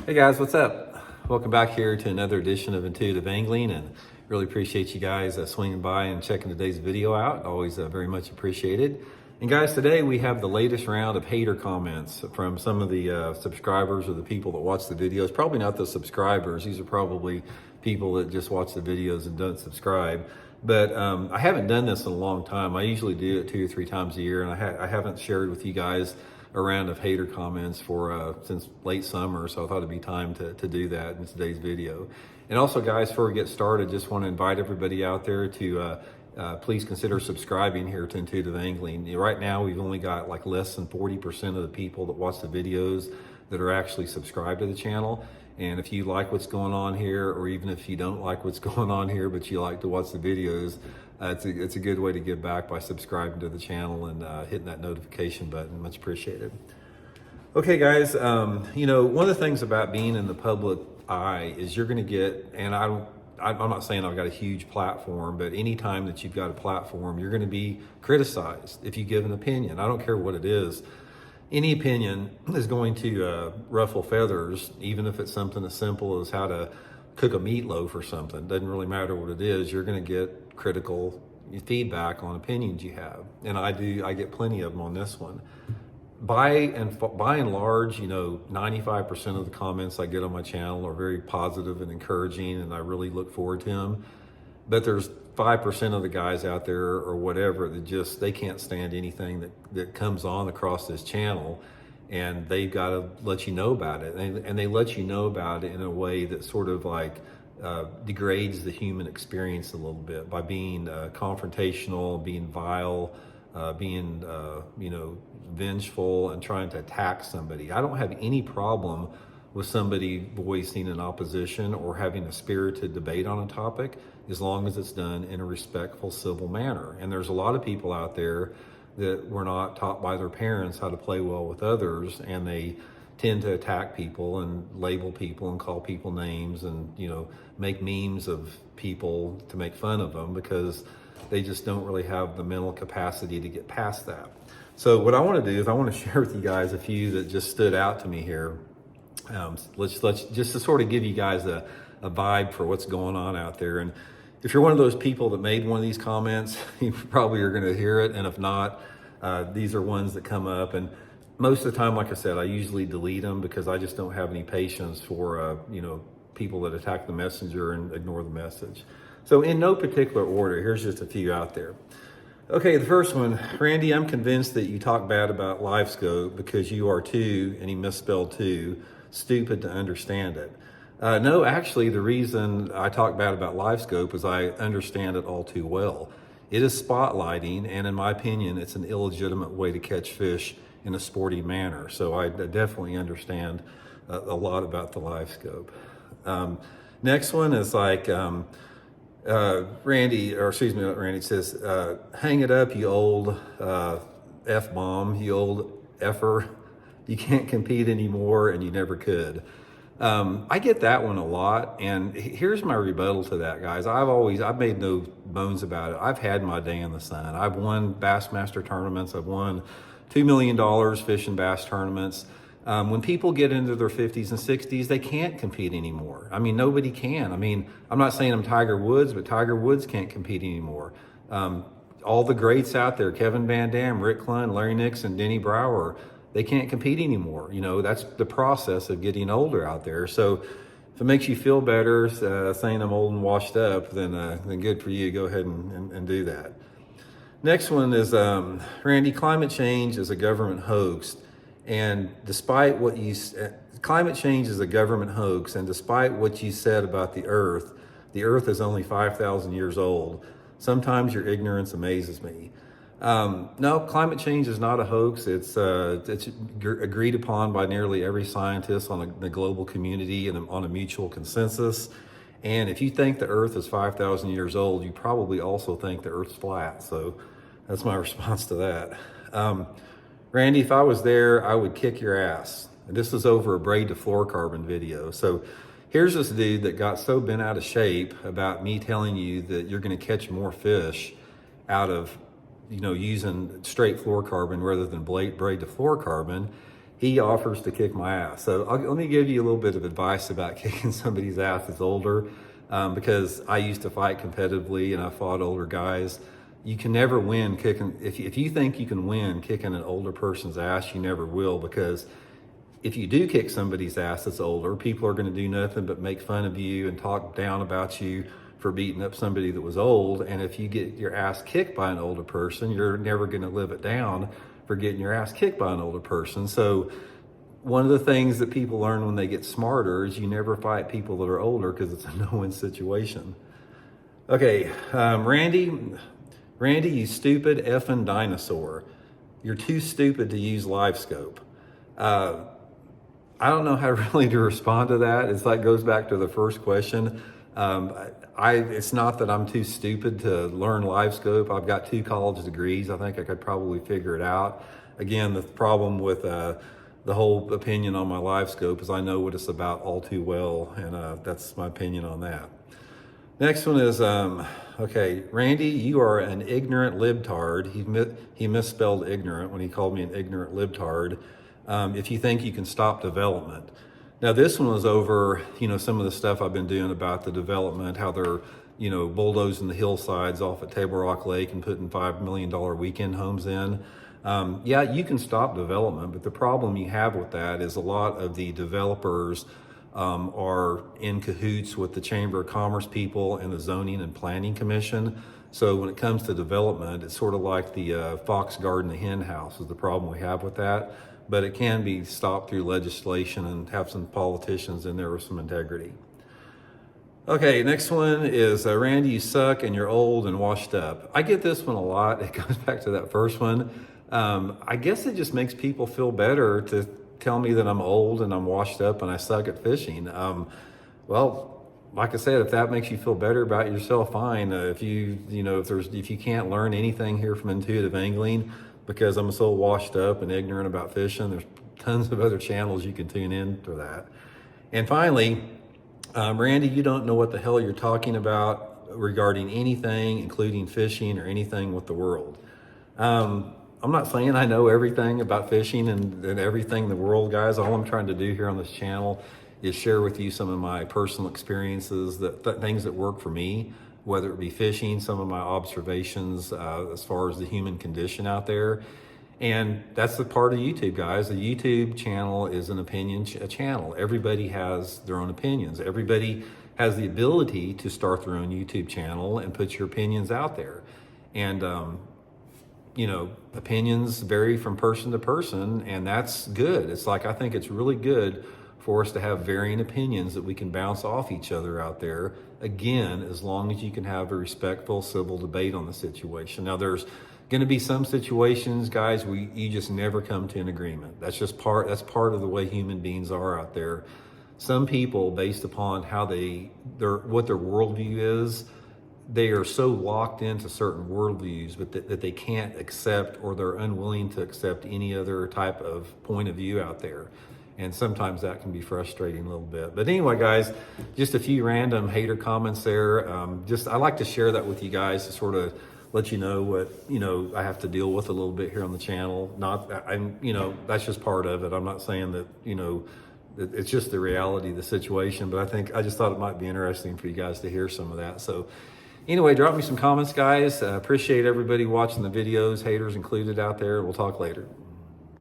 Hey guys, what's up? Welcome back here to another edition of Intuitive Angling, and really appreciate you guys swinging by and checking today's video out. Always very much appreciated. And guys, today we have the latest round of hater comments from some of the subscribers or the people that watch the videos. Probably not the subscribers. These are probably people that just watch the videos and don't subscribe. But I haven't done this in a long time. I usually do it 2 or 3 times a year, and I haven't shared with you guys a round of hater comments for since late summer, so I thought it'd be time to do that in today's video. And also guys, before we get started, just want to invite everybody out there to please consider subscribing here to Intuitive Angling. Right now we've only got like less than 40% of the people that watch the videos that are actually subscribed to the channel. And if you like what's going on here, or even if you don't like what's going on here but you like to watch the videos, it's a good way to give back by subscribing to the channel and hitting that notification button. Much appreciated. Okay guys, you know, one of the things about being in the public eye is you're going to get, and I'm not saying I've got a huge platform, but anytime that you've got a platform, you're going to be criticized if you give an opinion. I don't care what it is. Any opinion is going to ruffle feathers, even if it's something as simple as how to cook a meatloaf or something. Doesn't really matter what it is. You're going to get critical feedback on opinions you have, and I get plenty of them on this one. By and large, you know, 95% of the comments I get on my channel are very positive and encouraging, and I really look forward to them. But there's 5% of the guys out there or whatever that they can't stand anything that comes on across this channel, and they've got to let you know about it. And they let you know about it in a way that sort of like degrades the human experience a little bit by being confrontational, being vile, being you know, vengeful and trying to attack somebody. I don't have any problem with somebody voicing an opposition or having a spirited debate on a topic, as long as it's done in a respectful, civil manner. And there's a lot of people out there that were not taught by their parents how to play well with others, and they tend to attack people and label people and call people names and, you know, make memes of people to make fun of them because they just don't really have the mental capacity to get past that. So what I want to do is I want to share with you guys a few that just stood out to me here. Let's just to sort of give you guys a vibe for what's going on out there. And if you're one of those people that made one of these comments, you probably are going to hear it. And if not, these are ones that come up. And most of the time, like I said, I usually delete them because I just don't have any patience for, you know, people that attack the messenger and ignore the message. So in no particular order, here's just a few out there. Okay, the first one, Randy, I'm convinced that you talk bad about LiveScope because you are too, and he misspelled too, stupid to understand it. No, actually, the reason I talk bad about LiveScope is I understand it all too well. It is spotlighting, and in my opinion, it's an illegitimate way to catch fish in a sporty manner. So I definitely understand a lot about the LiveScope. Next one is like, Randy, or excuse me, not Randy, says, hang it up, you old F-bomb, you old effer. You can't compete anymore, and you never could. I get that one a lot, and here's my rebuttal to that, guys. I've made no bones about it. I've had my day in the sun. I've won Bassmaster tournaments. I've won $2 million fishing bass tournaments. When people get into their 50s and 60s, they can't compete anymore. I mean, nobody can. I mean, I'm not saying I'm Tiger Woods, but Tiger Woods can't compete anymore. All the greats out there, Kevin Van Dam, Rick Clunn, Larry Nixon, Denny Brower, they can't compete anymore. You know, that's the process of getting older out there. So if it makes you feel better saying I'm old and washed up, then good for you. Go ahead and do that. Next one is, Randy, climate change is a government hoax. And despite what climate change is a government hoax, and despite what you said about the earth is only 5,000 years old. Sometimes your ignorance amazes me. No, climate change is not a hoax. It's agreed upon by nearly every scientist on the global community and on a mutual consensus. And if you think the earth is 5,000 years old, you probably also think the earth's flat. So that's my response to that. Randy, if I was there, I would kick your ass. And this is over a braid to fluorocarbon video. So here's this dude that got so bent out of shape about me telling you that you're going to catch more fish out of, you know, using straight fluorocarbon rather than braid to fluorocarbon. he offers to kick my ass. So let me give you a little bit of advice about kicking somebody's ass that's older, because I used to fight competitively and I fought older guys. You can never win kicking, if you think you can win kicking an older person's ass, you never will, because if you do kick somebody's ass that's older, people are going to do nothing but make fun of you and talk down about you for beating up somebody that was old. And if you get your ass kicked by an older person, you're never going to live it down for getting your ass kicked by an older person. So one of the things that people learn when they get smarter is you never fight people that are older, because it's a no-win situation. Okay, Randy, you stupid effing dinosaur. You're too stupid to use LiveScope. I don't know how really to respond to that. It's like goes back to the first question. It's not that I'm too stupid to learn LiveScope. I've got 2 college degrees. I think I could probably figure it out. Again, the problem with the whole opinion on my LiveScope is I know what it's about all too well, and that's my opinion on that. Next one is, okay, Randy, you are an ignorant libtard. He misspelled ignorant when he called me an ignorant libtard. If you think you can stop development. Now this one was over, some of the stuff I've been doing about the development, how they're, bulldozing the hillsides off at Table Rock Lake and putting $5 million weekend homes in. Yeah, you can stop development, but the problem you have with that is a lot of the developers are in cahoots with the Chamber of Commerce people and the Zoning and Planning Commission. So when it comes to development, it's sort of like the fox guarding the hen house is the problem we have with that. But it can be stopped through legislation and have some politicians in there with some integrity. Okay, next one is Randy, you suck and you're old and washed up. I get this one a lot. It goes back to that first one. I guess it just makes people feel better to tell me that I'm old and I'm washed up and I suck at fishing. Well, like I said, if that makes you feel better about yourself, fine. If you can't learn anything here from Intuitive Angling because I'm so washed up and ignorant about fishing, there's tons of other channels you can tune in for that. And finally, Randy, you don't know what the hell you're talking about regarding anything, including fishing or anything with the world. I'm not saying I know everything about fishing and everything in the world, guys. All I'm trying to do here on this channel is share with you some of my personal experiences, things that work for me, whether it be fishing, some of my observations as far as the human condition out there. And that's the part of YouTube, guys. The YouTube channel is an opinion channel. Everybody has their own opinions. Everybody has the ability to start their own YouTube channel and put your opinions out there. And, opinions vary from person to person, and that's good. It's like, I think it's really good for us to have varying opinions that we can bounce off each other out there. Again, as long as you can have a respectful, civil debate on the situation. Now, there's going to be some situations, guys, where you just never come to an agreement. That's part of the way human beings are out there. Some people, based upon how what their worldview is, they are so locked into certain worldviews, but that they can't accept, or they're unwilling to accept any other type of point of view out there. And sometimes that can be frustrating a little bit. But anyway, guys, just a few random hater comments there. I like to share that with you guys to sort of let you know what, I have to deal with a little bit here on the channel. That's just part of it. I'm not saying that, it's just the reality of the situation, but I just thought it might be interesting for you guys to hear some of that. So anyway, drop me some comments, guys. Appreciate everybody watching the videos, haters included out there. We'll talk later.